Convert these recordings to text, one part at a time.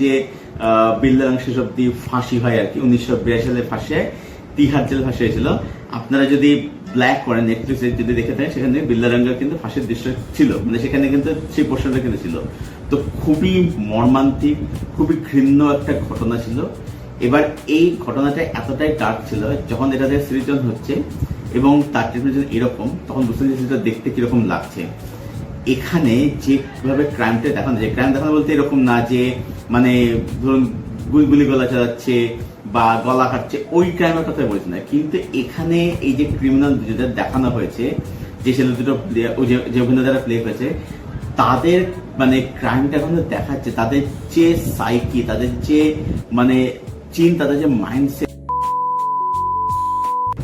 যে বিল্লারং শেষ অব্দি ফাঁসি হয় আর কি, 1982 সালে ফাঁসি হয়, তিহার জেল ফাঁসি হয়েছিল। আপনারা যদি ব্ল্যাক করেন নেটফ্লিক্সে যদি দেখে থাকেন, সেখানে বিল্লারঙ্গের কিন্তু ফাঁসির দৃশ্য ছিল, মানে সেখানে কিন্তু সেই পোর্শনটা কিন্তু ছিল। তো খুবই মর্মান্তিক, খুবই ঘৃণ্য একটা ঘটনা ছিল। এবার এই ঘটনাটা এতটাই ডার্ক ছিল, যখন এটাতে সিরিজন হচ্ছে এবং তার ট্রিটমেন্ট এরকম, তখন বুঝতে যে সিরিজটা দেখতে কিরকম লাগছে। এখানে যেভাবে ক্রাইমটা দেখানো যায়, ক্রাইম দেখানো বলতে এরকম না যে মানে ধরুন গুলি গলা চালাচ্ছে বা গলা কাটছে, ওই ক্রাইমের কথা বলছি না, কিন্তু এখানে এই যে ক্রিমিনাল যেটা দেখানো হয়েছে, যে ছেলে দুটো যে অভিনেতারা প্লে হয়েছে, তাদের মানে ক্রাইমটা এখন দেখাচ্ছে, তাদের যে সাইকি, তাদের যে মানে তাদের যে মাইন্ডসেট।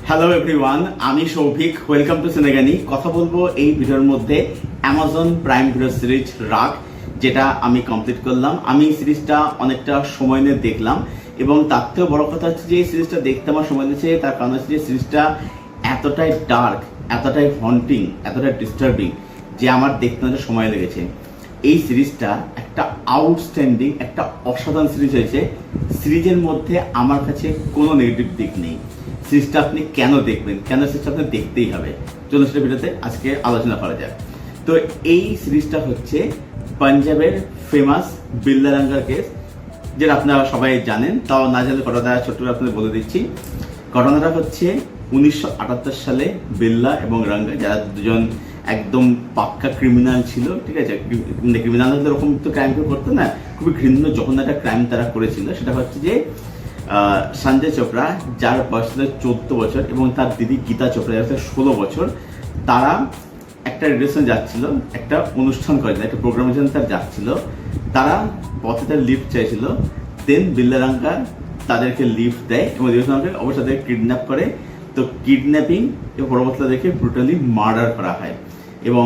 হ্যালো এভরিওয়ান, আমি সৌভিক, ওয়েলকাম টু সিনেগানি। কথা বলবো এই ভিডিওর মধ্যে অ্যামাজন প্রাইম ভিডিও সিরিজ রাগ, যেটা আমি কমপ্লিট করলাম। আমি এই সিরিজটা অনেকটা সময় নিয়ে দেখলাম এবং তার থেকেও বড় কথা হচ্ছে যে এই সিরিজটা দেখতে আমার সময় দিয়েছে, তার কারণ হচ্ছে যে সিরিজটা এতটাই ডার্ক, এতটাই হন্টিং, এতটাই ডিস্টার্বিং যে আমার দেখতে অনেক সময় লেগেছে। এই সিরিজটা একটা আউটস্ট্যান্ডিং, একটা অসাধারণ সিরিজ হয়েছে। সিরিজের মধ্যে আমার কাছে কোনো নেগেটিভ দিক নেই। সিরিজটা আপনি কেন দেখবেন, কেন সিরিজটা আপনি দেখতেই হবে, চলুন সেটা ভিডিওতে আজকে আলোচনা করা যায়। তো এই সিরিজটা হচ্ছে পাঞ্জাবের ফেমাস বিল্লারঙ্গার কেস, যেটা আপনারা সবাই জানেন। তাও না জানলে ঘটনাটা ছোট্ট করে আপনাদের বলে দিচ্ছি। ঘটনাটা হচ্ছে 1978 সালে বিল্লা এবং রঙ্গা, যারা দুজন একদম পাক্কা ক্রিমিনাল ছিল, ঠিক আছে। ক্রিমিনাল এরকম তো ক্রাইম করতো না, খুবই ঘৃণ্য যখন একটা ক্রাইম তারা করেছিল। সেটা হচ্ছে যে সঞ্জয় চোপড়া, যার বয়স ছিল 14 বছর, এবং তার দিদি গীতা চোপড়া, যার 16 বছর, তারা একটা রিলেশন যাচ্ছিল, একটা অনুষ্ঠান করেছিল, একটা প্রোগ্রামের জন্য তারা যাচ্ছিল। তারা পথে তার লিফট চাইছিল, দেন বিল্লারঙ্গা তাদেরকে লিফট দেয় এবং লিফট অবশ্যই তাদেরকে কিডন্যাপ করে। তো কিডন্যাপিং এবং পরবর্তীতে তাদেরকে ব্রুটালি মার্ডার করা হয় এবং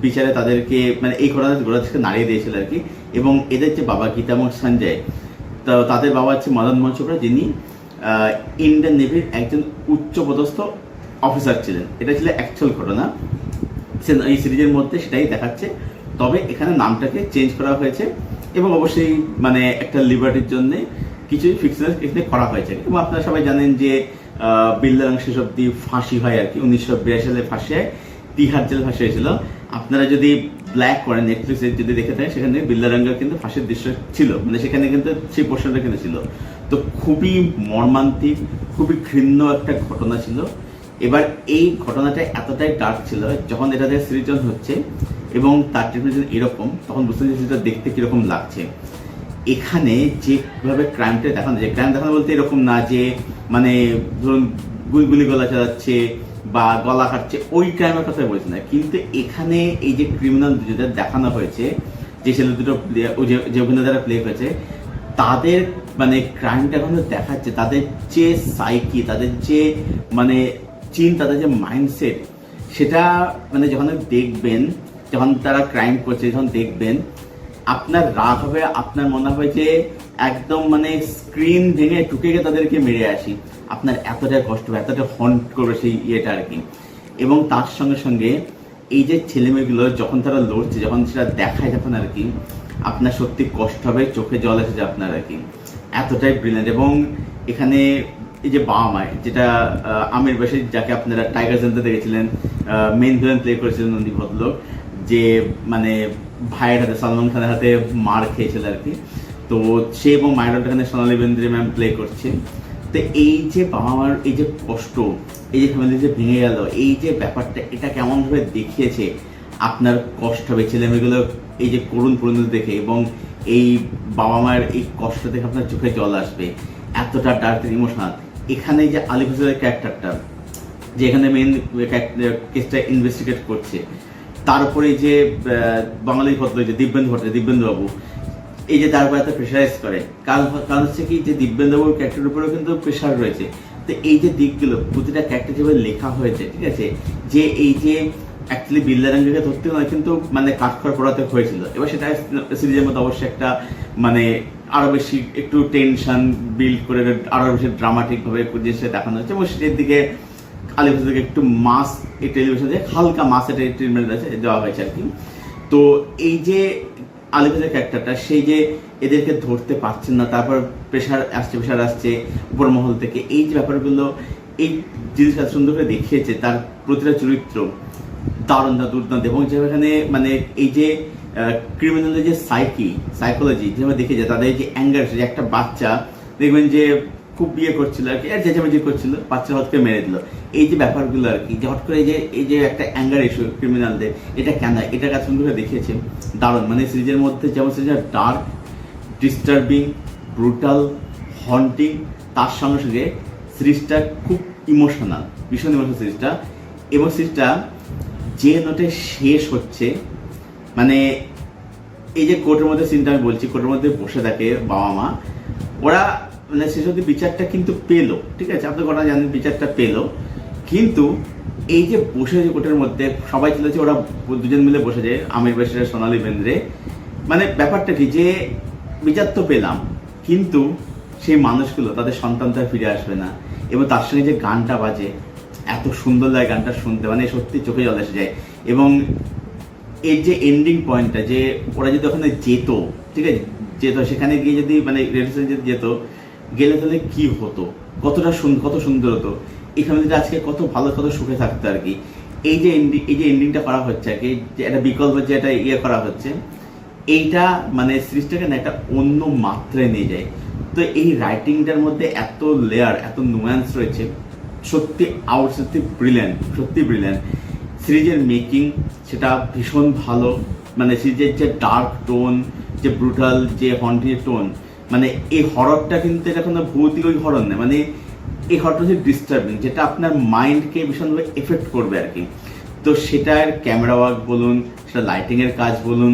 বিচারে তাদেরকে মানে এই ঘটনাটা গোড়া থেকে নাড়িয়ে দিয়েছিল আর কি। এবং এদের যে বাবা গীতা এবং সঞ্জয়, তো তাদের বাবা হচ্ছে মদন মোহন চোপড়া, যিনি ইন্ডিয়ান নেভির একজন উচ্চপদস্থ অফিসার ছিলেন। এটা ছিল অ্যাকচুয়াল ঘটনা, এই সিরিজের মধ্যে সেটাই দেখাচ্ছে। তবে এখানে নামটাকে চেঞ্জ করা হয়েছে এবং অবশ্যই মানে একটা লিবার্টির জন্য কিছু ফিকশনাল এখানে করা হয়েছে। এবং আপনারা সবাই জানেন যে বিল্লারং শেষ অব্দি ফাঁসি হয় আর কি, 1982 সালে ফাঁসি হয়, তিহার জেল ফাঁসি হয়েছিল। আপনারা যদি ব্ল্যাক করেন নেটফ্লিক্সে যদি দেখে থাকেন, সেখানে বিল্লারঙ্গের কিন্তু ফাঁসির দৃশ্য ছিল, মানে সেখানে কিন্তু সেই পোর্শনটা কিন্তু ছিল। তো খুবই মর্মান্তিক, খুবই ঘৃণ্য একটা ঘটনা ছিল। এবার এই ঘটনাটা এতটাই ডার্ক ছিল, যখন এটাতে সিরিজন হচ্ছে এবং তার ট্রিটমেন্ট এরকম, তখন বুঝতে যে সেটা দেখতে কিরকম লাগছে। এখানে যেভাবে ক্রাইমটা দেখানো যায়, ক্রাইম দেখানো বলতে এরকম না যে মানে ধরুন গুলি গলা চালাচ্ছে বা গলা কাটছে, ওই ক্রাইমের কথা বলছি না, কিন্তু এখানে এই যে ক্রিমিনাল যেটা দেখানো হয়েছে, যে ছেলে দুটো যে অভিনেতারা প্লে হয়েছে, তাদের মানে ক্রাইমটা এখন দেখাচ্ছে, তাদের যে সাইকি, তাদের যে মানে তাদের যে মাইন্ডসেট, সেটা মানে যখন দেখবেন, যখন তারা ক্রাইম করছে, যখন দেখবেন আপনার রাগ হবে, আপনার মনে হবে যে একদম মানে স্ক্রিন ভেঙে টুকে গিয়ে তাদেরকে মেরে আসি। আপনার এতটা কষ্ট হবে, এতটা হন্ট করবে সেই ইয়েটা আর কি। এবং তার সঙ্গে সঙ্গে এই যে ছেলেমেয়েগুলো যখন তারা লড়ছে, যখন সেটা দেখায় যখন আর কি, আপনার সত্যি কষ্ট হবে, চোখে জল এসেছে আপনার আর কি, এতটাই ব্রিলিয়েন্ট। এবং এখানে এই যে বাবা মায়, যেটা আমির বাসী, যাকে আপনারা টাইগার জেনতে দেখেছিলেন, মেইন ভিলেন প্লে করেছিলেন নন্দী ভদ্রলোক, যে মানে ভাইয়ের হাতে, সলমান খানের হাতে মার খেয়েছিল আর কি। তো সে এবং মায়ের এখানে সোনালী বেন্দ্রে ম্যাম প্লে করছে। তো এই যে বাবা মার এই যে কষ্ট, এই যে ফ্যামিলি যে ভেঙে গেল, এই যে ব্যাপারটা, এটা কেমনভাবে দেখিয়েছে, আপনার কষ্ট হবে ছেলেমেয়েগুলো এই যে করুণ পরিণতি দেখে, এবং এই বাবা মায়ের এই কষ্ট দেখে আপনার চোখে জল আসবে, এতটা ডার্ক ইমোশনাল। এখানে যে আলিফ হোসেনের ক্যারেক্টারটা, যে এখানে মেইন কেসটা ইনভেস্টিগেট করছে, তার উপরে যে বাঙালি ভদ্র যে দিব্যেন্দুবাবু, এই যে তার উপরে এত প্রেশারাইজ করে, কারণ হচ্ছে কি যে দিব্যেন্দুবাবুর ক্যারেক্টারের উপরেও কিন্তু প্রেশার রয়েছে। তো এই যে দিকগুলো প্রতিটা ক্যারেক্টার যেভাবে লেখা হয়েছে, ঠিক আছে, যে এই যে অ্যাকচুয়ালি বিল্লারঙ্গকে ধরতে নয়, কিন্তু মানে কাঠখড় পড়াতে হয়েছিল। এবার সেটা সিরিজের মধ্যে অবশ্যই একটা মানে আরো বেশি একটু টেনশন বিল্ড করে আরো বেশি ড্রামাটিক ভাবে জিনিসটা দেখানো হচ্ছে। এবং সেটার দিকে আলিফ হোসেনকে একটু মাস, এই টেলিভিশন দিয়ে হালকা মাস এটা ট্রিটমেন্ট দেওয়া হয়েছে আর কি। তো এই যে আলিফাজের ক্যারেক্টারটা, সেই যে এদেরকে ধরতে পারছেন না, তারপর প্রেশার আসছে উপর মহল থেকে, এই যে ব্যাপারগুলো, এই জিনিসটা সুন্দর করে দেখিয়েছে। তার প্রতিটা চরিত্র দারুণ দুর্দান্ত, এবং যেখানে মানে এই যে ক্রিমিনালের যে সাইকোলজি যেভাবে দেখে যায়, তাদের যে অ্যাঙ্গার, যে একটা বাচ্চা দেখবেন যে খুব বিয়ে করছিল আর কি, আর চেঁচামেচি করছিল, বাচ্চা হট করে মেরে দিল, এই যে ব্যাপারগুলো আর কি, যে হট করে এই যে একটা অ্যাঙ্গার ইস্যু ক্রিমিনালদের, এটা কেন, এটা কাজ সুন্দর করে দেখিয়েছে দারুণ। মানে সিরিজের মধ্যে যেমন সিরিজটা ডার্ক, ডিস্টার্বিং, ব্রুটাল, হন্টিং, তার সঙ্গে সঙ্গে সিরিজটা খুব ইমোশনাল, ভীষণ ইমোশনাল সিরিজটা। এবং সিরিজটা যে নোটে শেষ হচ্ছে, মানে এই যে কোর্টের মধ্যে সিনটা আমি বলছি, কোর্টের মধ্যে বসে থাকে বাবা মা, ওরা মানে শেষ অব্দি বিচারটা কিন্তু পেলো, ঠিক আছে, আপনি ঘটনা জানেন, বিচারটা পেলো, কিন্তু এই যে বসে যে কোর্টের মধ্যে সবাই চলেছে, ওরা দুজন মিলে বসে যায়, আমির বাশির, সোনালী বেন্দ্রে, মানে ব্যাপারটা কি যে বিচার তো পেলাম, কিন্তু সেই মানুষগুলো, তাদের সন্তান তো ফিরে আসবে না। এবং তার সঙ্গে যে গানটা বাজে, এত সুন্দর লাগে গানটা শুনতে, মানে সত্যি চোখে জল এসে যায়। এবং এর যে এন্ডিং পয়েন্টটা, যে ওরা যদি ওখানে যেত, ঠিক আছে, যেত, সেখানে গিয়ে যদি মানে রেডিসন যদি যেত, গেলে তাহলে কি হতো, কত সুন্দর হতো, এই ফ্যামিলিটা আজকে কত ভালো, কত সুখে থাকতো আর কি। এই যে এন্ডিংটা করা হচ্ছে আর কি, যে একটা বিকল্প যে একটা করা হচ্ছে, এইটা মানে সিরিজটাকে না একটা অন্য মাত্রায় নিয়ে যায়। তো এই রাইটিংটার মধ্যে এত লেয়ার, এত নুয়ান্স রয়েছে, সত্যি ব্রিলিয়ান্ট। সিরিজের মেকিং সেটা ভীষণ ভালো, মানে সিরিজের যে ডার্ক টোন, যে ব্রুটাল, যে হন্টিং টোন, মানে এই হররটা কিন্তু এটা কোনো ভৌতিক ওই হরর নেই, মানে এই হররটা হচ্ছে ডিস্টার্বিং, যেটা আপনার মাইন্ডকে ভীষণভাবে এফেক্ট করবে আর কি। তো সেটার ক্যামেরা ওয়ার্ক বলুন, সেটা লাইটিংয়ের কাজ বলুন,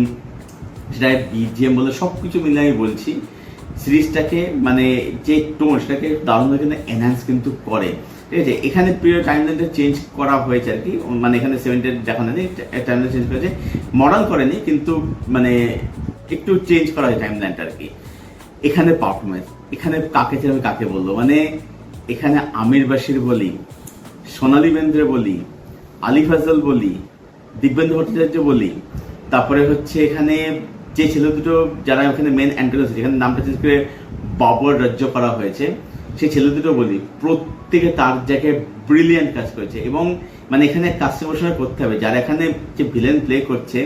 সেটা বিজিএম বলুন, সব কিছু মিলে আমি বলছি সিরিজটাকে মানে যে টোন, সেটাকে দারুণভাবে কিন্তু এনহ্যান্স কিন্তু করে, ঠিক আছে। এখানে পিরিয়ড টাইমলাইনটা চেঞ্জ করা হয়েছে আর কি, মানে এখানে 70 দেখানো নেই, টাইমলাইন চেঞ্জ করেছে, মডার্ন করেনি, কিন্তু মানে একটু চেঞ্জ করা হয় টাইমলাইনটা আর কি। এখানে পারফরমেন্স, এখানে কাকে চেয়ে আমি কাকে বলবো, মানে এখানে আমির বাশির বলি, সোনালী বেন্দ্রে বলি, আলিফ আজল বলি, দিব্যেন্দু ভট্টাচার্য বলি, তারপরে হচ্ছে এখানে যে ছেলে দুটো যারা ওখানে মেন অ্যান্টাগনিস্ট, যেখানে নামটা চেঞ্জ করে বাবর রাজ্য করা হয়েছে, সেই ছেলে দুটো বলি, প্রত্যেকে তার জায়গায় ব্রিলিয়ান্ট কাজ করেছে। এবং মানে এখানে কাস্টমার সঙ্গে করতে হবে, যারা এখানে যে ভিলেন প্লে করছে,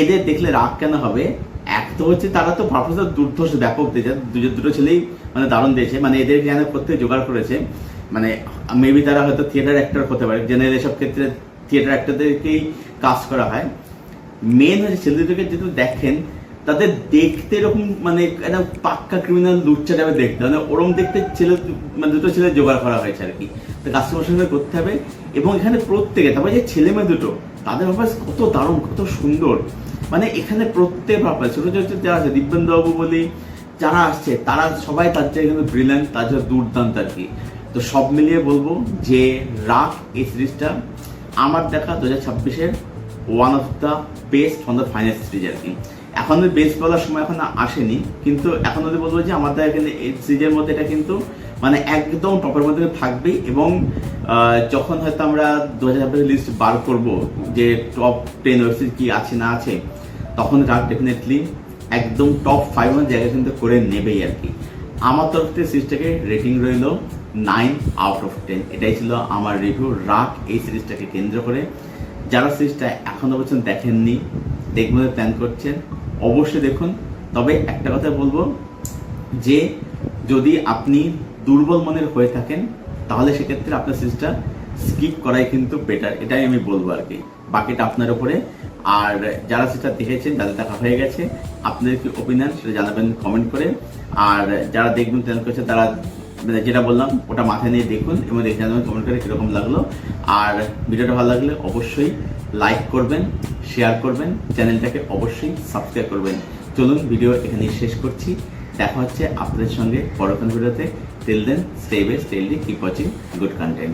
এদের দেখলে রাগ কেন হবে, এক তো হচ্ছে তারা তো পারফরমেন্স দুর্ধর্ষ ব্যাপক দিয়েছে, দুটো ছেলেই মানে দারুণ দিয়েছে, মানে এদের এখানে প্রত্যেকে জোগাড় করেছে, মানে মেবি তারা হয়তো থিয়েটার অ্যাক্টর হতে পারে, জেনারেল এসব ক্ষেত্রে থিয়েটার অ্যাক্টরদেরকেই কাস্ট করা হয়। মেন হচ্ছে ছেলেদেরকে যেহেতু দেখেন, তাদের দেখতে এরকম মানে একটা পাক্কা ক্রিমিনাল লুচ্চা টাইপের দেখতে, মানে ওরকম দেখতে ছেলে, মানে দুটো ছেলে জোগাড় করা হয়েছে আর কি, তো কাস্টমার সঙ্গে করতে হবে। এবং এখানে প্রত্যেকে, তারপরে যে ছেলে মেয়ে দুটো, তাদের ব্যাপার কত দারুণ, কত সুন্দর, মানে এখানে প্রত্যেক ব্যাপার ছোট ছোট যারা আছে, দিব্যেন্দু বাবু বলি, যারা আসছে তারা সবাই তার জায়গায় কিন্তু ব্রিলিয়ান্ট, তার জন্য দুর্দান্ত আর কি। তো সব মিলিয়ে বলবো যে রাগ এই সিরিজটা আমার দেখা 2026-এর one of the best on the final series আর কি। এখন বেস্ট বলার সময় এখন আসেনি, কিন্তু এখন যদি বলবো যে আমাদের এখানে এই সিরিজের মধ্যে এটা কিন্তু মানে একদম টপের মধ্যে থাকবেই। এবং যখন হয়তো আমরা 2026 লিস্ট বার করব যে টপ 10 ওয়েব সিরিজ কি আছে না আছে, তখন রাগ ডেফিনেটলি একদম টপ 5 জায়গা কিন্তু করে নেবেই আর কি। আমার তরফ থেকে সিরিজটাকে রেটিং রইল 9/10। এটাই ছিল আমার রিভিউ রাগ এই সিরিজটাকে কেন্দ্র করে। যারা সিরিজটা এখনো পর্যন্ত দেখেননি, দেখবেন প্ল্যান করছেন, অবশ্যই দেখুন। তবে একটা কথা বলবো যে যদি আপনি দুর্বল মনের হয়ে থাকেন, তাহলে সেক্ষেত্রে আপনার সিরিজটা স্কিপ করাই কিন্তু বেটার, এটাই আমি বলবো আর কি। বাকিটা আপনার উপরে। আর যারা সিরিজটা দেখেছেন, যাদের দেখা হয়ে গেছে, আপনাদের কি ওপিনিয়ন সেটা জানাবেন কমেন্ট করে। আর যারা দেখবেন প্ল্যান করছে, তারা যেটা বললাম ওটা মাথায় নিয়ে দেখুন এবং দেখে জানাবেন কমেন্ট করে কীরকম লাগলো। আর ভিডিওটা ভালো লাগলে অবশ্যই লাইক করবেন, শেয়ার করবেন, চ্যানেলটাকে অবশ্যই সাবস্ক্রাইব করবেন। চলুন ভিডিও এখানেই শেষ করছি, দেখা হচ্ছে আপনাদের সঙ্গে পরবর্তী ভিডিওতে। Till then stay best, stay healthy, keep watching good content.